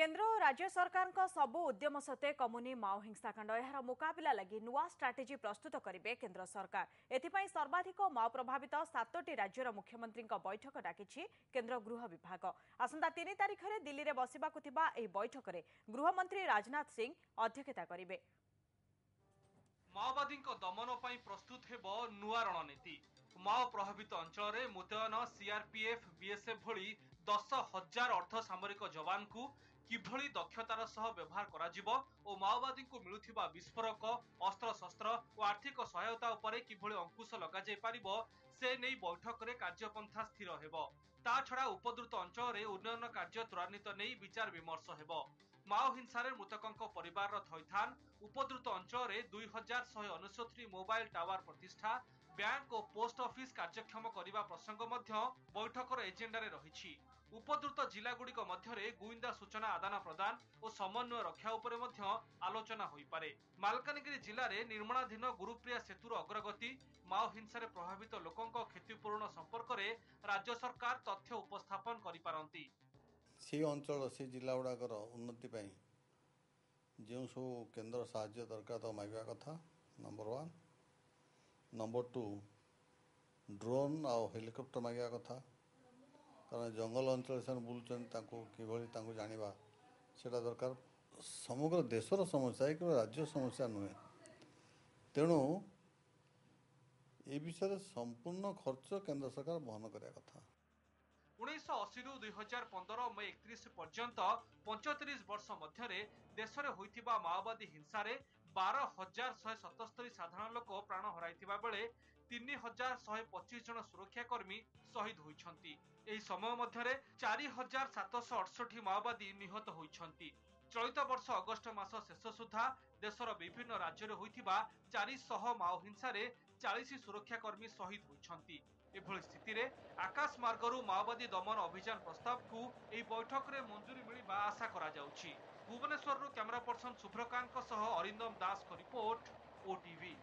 केन्द्र और राज्य सरकार सबु उद्यम सत्वे कमुनी माओ हिंसाकांड यार मुकाबला लगी नुआ स्ट्राटेजी प्रस्तुत करेंगे केन्द्र सरकार। एथिपाई सर्वाधिक माओ प्रभावित 7टी राज्यर मुख्यमंत्री बैठक डाकी केन्द्र गृह विभाग। आसंता 3 तारिख में दिल्ली में बसवाक बैठक में गृहमंत्री राजनाथ सिंह अध्यक्षता करेंगे। माओवादी दमन पर प्रस्तुत हेब नुआ रणनीति। माओ प्रभावित अंचल में मुतयन सीआरपीएफ बीएसएफ भली 10,000 अर्धसामरिक जवान को किभली दक्षतार सह व्यवहार कराजिबो और माओवादी को मिलुथिबा विस्फोरक अस्त्र शस्त्र और आर्थिक सहायता उपरे किभली अंकुश लगा जाय पारिबो से नै बैठक रे कार्यपंथा स्थिर हेबो। ता छड़ा उपद्रुत अंचल रे उन्नयन कार्य त्वरान्वित नै विचार विमर्श हेबो। माओ हिंसार मृतकों परिवार थैथान, उपद्रुत अंचल में 2169 मोबाइल टावर प्रतिष्ठा, बैंक और पोस्ट ऑफिस कार्यक्षम करने प्रसंग बैठक एजेंडा रही। उपद्रुत जिलागुड़िक मध्य गुइंदा सूचना आदान प्रदान और समन्वय रक्षा उपरे आलोचना हो पारे। मालकानगिरी जिले में निर्माणाधीन गुरुप्रिया सेतुर अग्रगति, माओ हिंसा प्रभावित लोकों क्षतिपूरण संपर्क में राज्य सरकार तथ्य उपस्थापन करिपारंती। से अंचल से जिला गुड़ाकर उन्नति जो सब केंद्र साहाय्य दरकार तो मांगा कथा नंबर 1। नंबर 2 ड्रोन आ हेलिकॉप्टर मांगा कथा, कारण जंगल अंचल से बुलून कि जाना से दरकार। समग्र देशर समस्या है कि राज्य समस्या नुहे, तेणु ए विषय संपूर्ण खर्च केंद्र सरकार बहन करिया कथा। 1980 रु 2015 मई 31 पर्यंत 35 वर्ष मध्य देश में होइथिबा माओवादी हिंसा रे 12,177 साधारण लोक प्राण हराइथिबा बेले 3,125 जन सुरक्षाकर्मी शहीद होइछंती। एही समय मध्य 4,768 माओवादी निहत होइछंती। चलित वर्ष अगस्ट मास शेष सुधा देशर विभिन्न राज्य में होइथिबा 400 माओ हिंसा रे 40 सुरक्षाकर्मी शहीद होइछंती। एभली स्थिति रे आकाश मार्गरू माओवादी दमन अभियान प्रस्ताव को एही बैठक रे मंजूरी मिलिबा आशा करा जाउछि। भुवनेश्वर कैमरा पर्सन शुभ्रकांत अरिंदम दास को रिपोर्ट, ओटीवी।